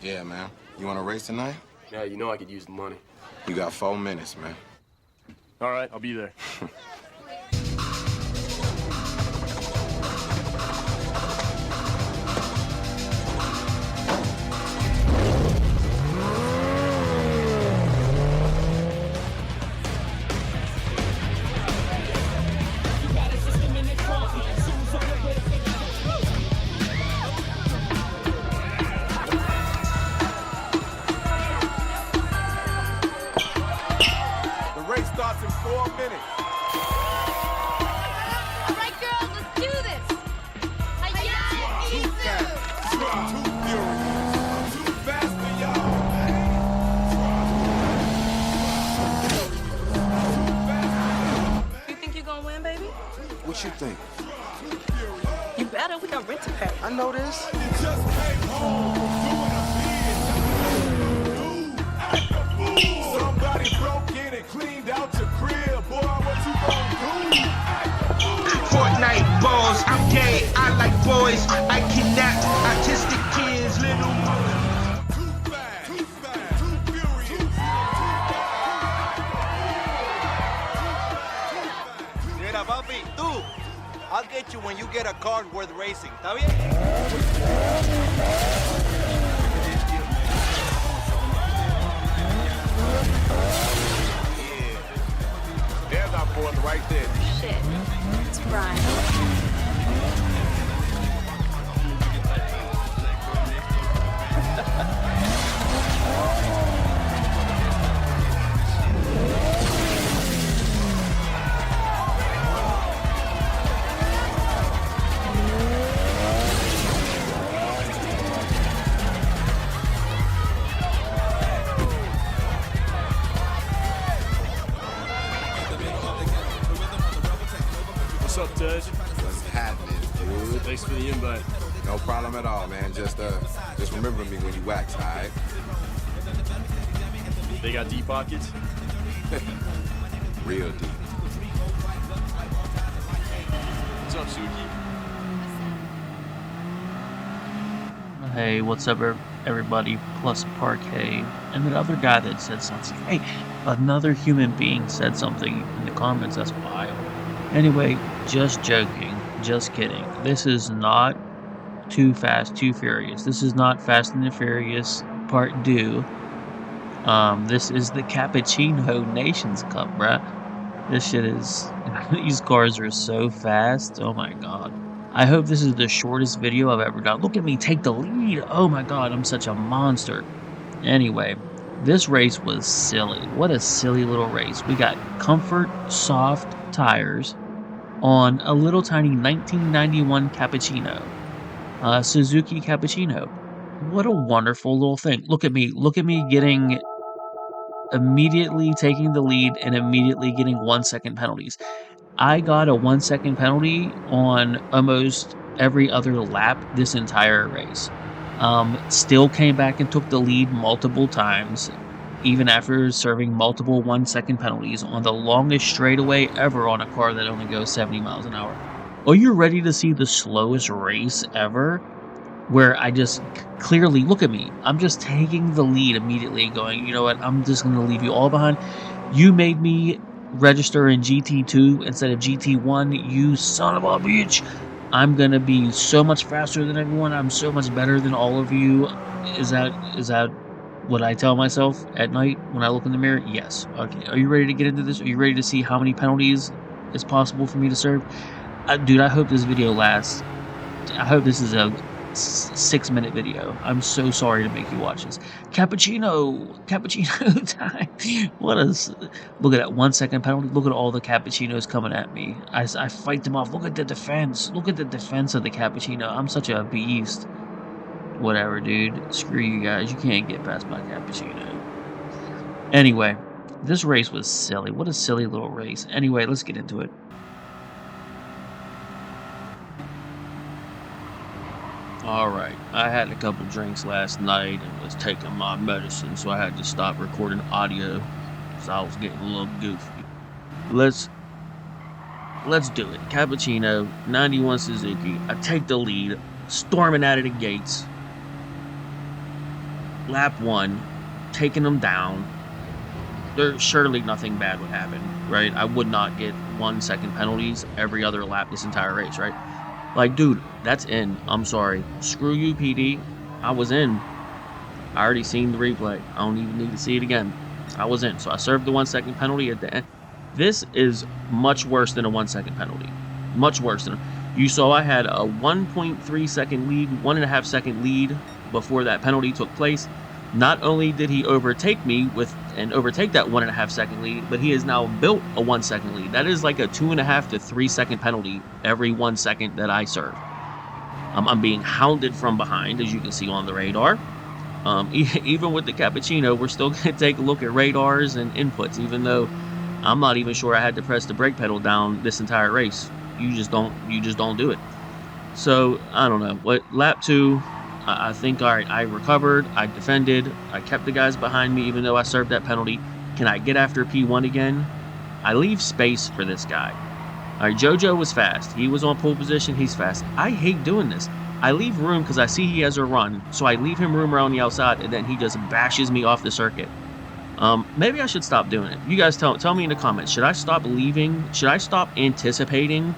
Yeah, man. You want to race tonight? Yeah, you know I could use the money. You got 4 minutes, man. All right, I'll be there. The race starts in 4 minutes. All right, girls, let's do this. Hiya, Too fast. Too furious. I'm too fast for y'all. You think you're gonna win, baby? What you think? You better. We got rent to pay. I know this. You just came home doing a bid. Somebody broke in and cleaned out your crib. Boy, what you gonna do? Fortnite balls, I'm gay, I like boys, I kidnap autistic kids, little Too fast. Too fast. Too furious. Mira, papi, tú. I'll get you when you get a car worth racing. ¿Está bien? There's our fourth right there. Shit. It's Brian. What's up, Tej? What's happening, dude? Thanks for the invite. No problem at all, man. Just remember me when you wax, all right? They got deep pockets? Real deep. What's up, Suzuki? Hey, what's up, everybody? Plus Parquet, and that other guy that said something. Hey, another human being said something in the comments. That's wild. Anyway, just joking, just kidding. This is not Too Fast, Too Furious. This is not Fast and the Furious Part 2. This is the Cappuccino Nations Cup, bruh. This shit is... These cars are so fast. Oh my god. I hope this is the shortest video I've ever done. Look at me take the lead. Oh my god, I'm such a monster. Anyway, this race was silly. What a silly little race. We got comfort, soft tires on a little tiny 1991 Cappuccino. Suzuki Cappuccino. What a wonderful little thing. Look at me getting... immediately taking the lead and immediately getting 1 second penalties. I got a 1 second penalty on almost every other lap this entire race. Still came back and took the lead multiple times, even after serving multiple 1 second penalties on the longest straightaway ever on a car that only goes 70 miles an hour. Are you ready to see the slowest race ever? Where I just clearly, look at me, I'm just taking the lead immediately, going, you know what, I'm just going to leave you all behind. You made me register in GT2 instead of GT1, you son of a bitch. I'm going to be so much faster than everyone, I'm so much better than all of you. Is that what I tell myself at night when I look in the mirror? Yes. Okay, are you ready to get into this? Are you ready to see how many penalties is possible for me to serve? Dude, I hope this video lasts. I hope this is a 6-minute video. I'm so sorry to make you watch this. Cappuccino time. Look at that 1 second penalty. Look at all the cappuccinos coming at me. I fight them off. Look at the defense. Look at the defense of the cappuccino. I'm such a beast. Whatever, dude. Screw you guys. You can't get past my cappuccino. Anyway, this race was silly. What a silly little race. Anyway, let's get into it. Alright, I had a couple drinks last night and was taking my medicine, so I had to stop recording audio because I was getting a little goofy. Let's do it. Cappuccino, 91 Suzuki. I take the lead, storming out of the gates. lap 1, taking them down. There's surely nothing bad would happen, right? I would not get 1 second penalties every other lap this entire race, right? Like, dude, that's in. I'm sorry. Screw you, PD. I was in. I already seen the replay. I don't even need to see it again. I was in. So I served the 1 second penalty at the end. This is much worse than a 1 second penalty. Much worse than. You saw I had a 1.3 second lead, 1.5 second lead before that penalty took place. Not only did he overtake me and overtake that 1.5 second lead, but he has now built a 1 second lead. That is like a 2.5 to 3 second penalty every 1 second that I serve. I'm being hounded from behind, as you can see on the radar. Even with the Cappuccino, we're still going to take a look at radars and inputs, even though I'm not even sure I had to press the brake pedal down this entire race. You just don't do it. So I don't know. What lap 2? I think, all right, I recovered, I defended, I kept the guys behind me even though I served that penalty. Can I get after P1 again? I leave space for this guy. All right, JoJo was fast. He was on pole position. He's fast. I hate doing this. I leave room because I see he has a run, so I leave him room around the outside, and then he just bashes me off the circuit. Maybe I should stop doing it. You guys tell me in the comments. Should I stop leaving? Should I stop anticipating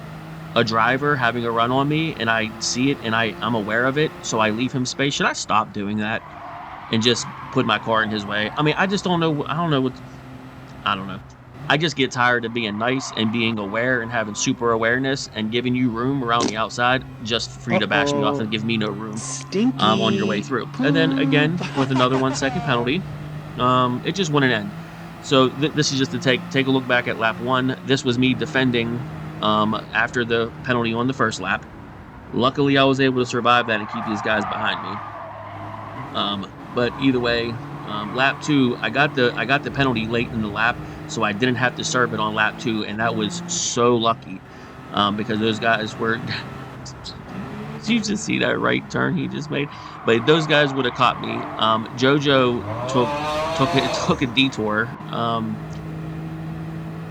a driver having a run on me and I see it and I'm aware of it, so I leave him space? Should I stop doing that and just put my car in his way? I mean, I just don't know. I don't know. I just get tired of being nice and being aware and having super awareness and giving you room around the outside just for you to bash me off and give me no room on your way through. And then again, with another 1 second penalty, it just wouldn't end. So this is just to take a look back at lap 1. This was me defending after the penalty on the first lap. Luckily, I was able to survive that and keep these guys behind me. But either way, lap 2, I got the penalty late in the lap, so I didn't have to serve it on lap 2, and that was so lucky because those guys were. Did you just see that right turn he just made? But those guys would have caught me. JoJo took a detour.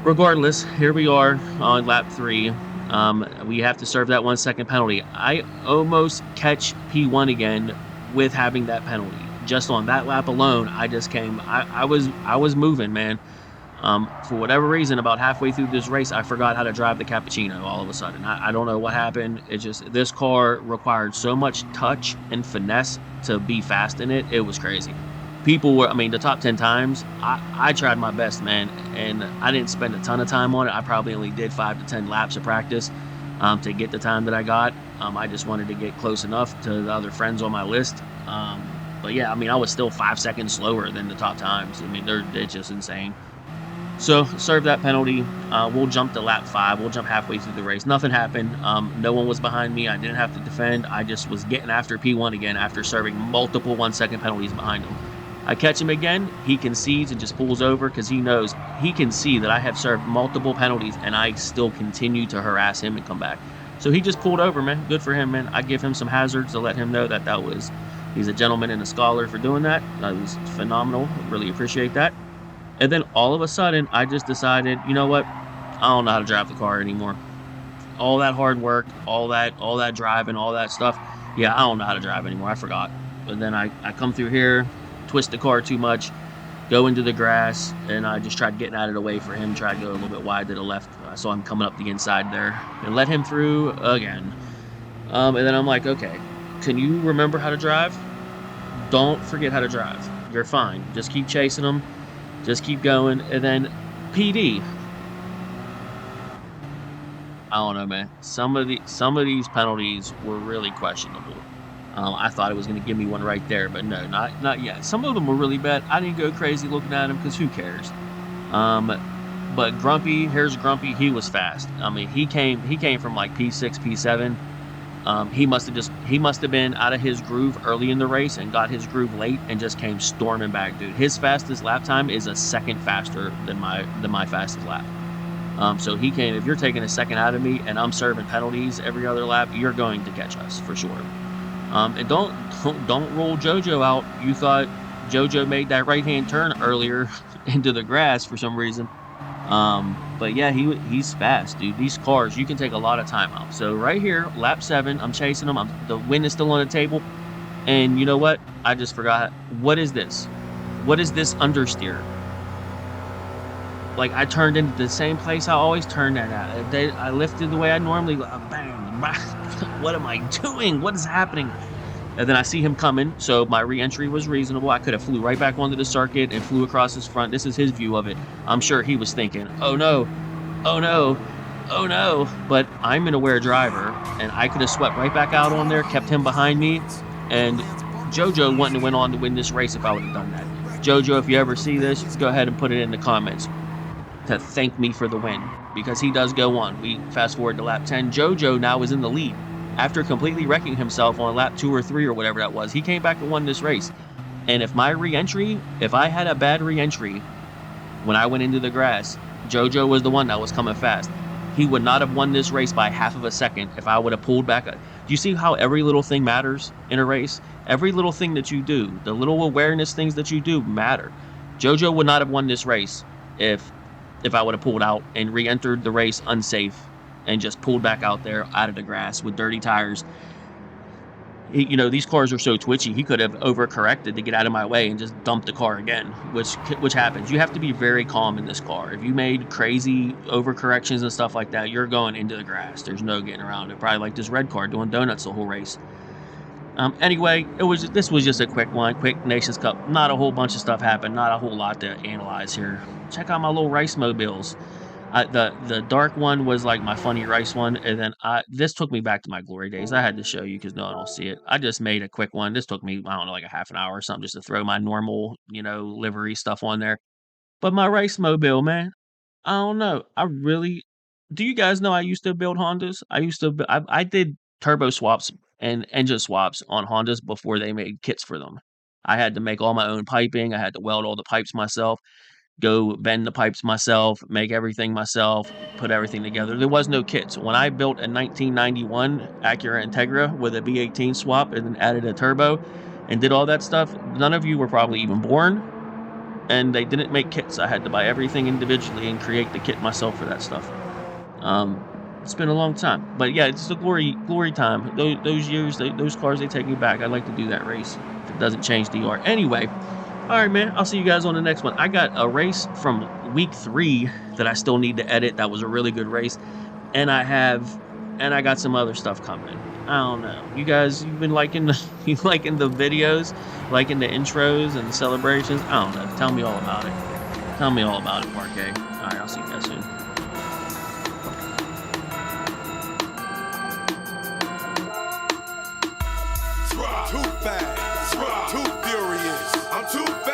Regardless, here we are on lap 3. We have to serve that 1 second penalty. I almost catch P1 again with having that penalty. Just on that lap alone, I just came. I was moving, man. For whatever reason, about halfway through this race, I forgot how to drive the Cappuccino all of a sudden. I don't know what happened. It just, this car required so much touch and finesse to be fast in it. It was crazy. People were, I mean, the top 10 times, I tried my best, man, and I didn't spend a ton of time on it. I probably only did 5 to 10 laps of practice to get the time that I got. I just wanted to get close enough to the other friends on my list. But yeah, I mean, I was still 5 seconds slower than the top times. I mean, it's just insane. So, serve that penalty. We'll jump to lap 5. We'll jump halfway through the race. Nothing happened. No one was behind me. I didn't have to defend. I just was getting after P1 again after serving multiple 1 second penalties behind him. I catch him again. He concedes and just pulls over because he knows he can see that I have served multiple penalties and I still continue to harass him and come back. So he just pulled over, man. Good for him, man. I give him some hazards to let him know that he's a gentleman and a scholar for doing that. That was phenomenal. Really appreciate that. And then all of a sudden, I just decided, you know what? I don't know how to drive the car anymore. All that hard work, all that driving, all that stuff. Yeah, I don't know how to drive anymore. I forgot. But then I come through here, twist the car too much, go into the grass, and I just tried getting out of the way for him, tried to go a little bit wide to the left. I saw him coming up the inside there and let him through again. And then I'm like, okay, can you remember how to drive? Don't forget how to drive. You're fine. Just keep chasing him. Just keep going. And then PD. I don't know, man. Some of these penalties were really questionable. I thought it was going to give me one right there, but no, not yet. Some of them were really bad. I didn't go crazy looking at them because who cares? But Grumpy, here's Grumpy. He was fast. I mean, he came from like P6, P7. He must have been out of his groove early in the race and got his groove late and just came storming back, dude. His fastest lap time is a second faster than my fastest lap. So he came. If you're taking a second out of me and I'm serving penalties every other lap, you're going to catch us for sure. And don't roll JoJo out. You thought JoJo made that right-hand turn earlier into the grass for some reason. But yeah, he's fast, dude. These cars, you can take a lot of time out. So right here, lap 7, I'm chasing him. The win is still on the table. And you know what? I just forgot. What is this? What is this understeer? Like, I turned into the same place I always turn that at. I lifted the way I normally go. Bang, bang. What am I doing? What is happening? And then I see him coming, so my re-entry was reasonable. I could have flew right back onto the circuit and flew across his front. This is his view of it. I'm sure he was thinking, oh no, oh no, oh no. But I'm an aware driver, and I could have swept right back out on there, kept him behind me, and JoJo wouldn't have went on to win this race if I would have done that. JoJo, if you ever see this, go ahead and put it in the comments to thank me for the win, because he does go on. We fast forward to lap 10. JoJo now is in the lead. After completely wrecking himself on lap 2 or 3 or whatever that was, he came back and won this race. And if my re-entry, if I had a bad re-entry when I went into the grass, JoJo was the one that was coming fast. He would not have won this race by half of a second if I would have pulled back. Do you see how every little thing matters in a race? Every little thing that you do, the little awareness things that you do matter. JoJo would not have won this race if I would have pulled out and re-entered the race unsafe and just pulled back out there out of the grass with dirty tires. You know, these cars are so twitchy, he could have overcorrected to get out of my way and just dumped the car again, which happens. You have to be very calm in this car. If you made crazy overcorrections and stuff like that, you're going into the grass. There's no getting around it. Probably like this red car doing donuts the whole race. Anyway, this was just a quick one, quick Nations Cup. Not a whole bunch of stuff happened. Not a whole lot to analyze here. Check out my little race mobiles. The dark one was like my funny race one, and then this took me back to my glory days. I had to show you because no one will see it. I just made a quick one. This took me, I don't know, like a half an hour or something just to throw my normal, you know, livery stuff on there. But my race mobile, man, I don't know. Do you guys know I used to build Hondas? I did turbo swaps and engine swaps on Hondas before they made kits for them. I had to make all my own piping. I had to weld all the pipes myself. Go bend the pipes myself, make everything myself, put everything together. There was no kits. When I built a 1991 Acura Integra with a B18 swap and then added a turbo and did all that stuff, none of you were probably even born, and they didn't make kits. I had to buy everything individually and create the kit myself for that stuff. It's been a long time, but yeah, it's the glory time. Those years, those cars, they take me back. I'd like to do that race if it doesn't change the art. Anyway. All right, man, I'll see you guys on the next one. I got a race from week 3 that I still need to edit. That was a really good race. And I got some other stuff coming. I don't know. You guys, you've been liking the videos, liking the intros and the celebrations. I don't know. Tell me all about it. Tell me all about it, Parquet. All right, I'll see you guys soon. Too fast, too furious. I'm too fast.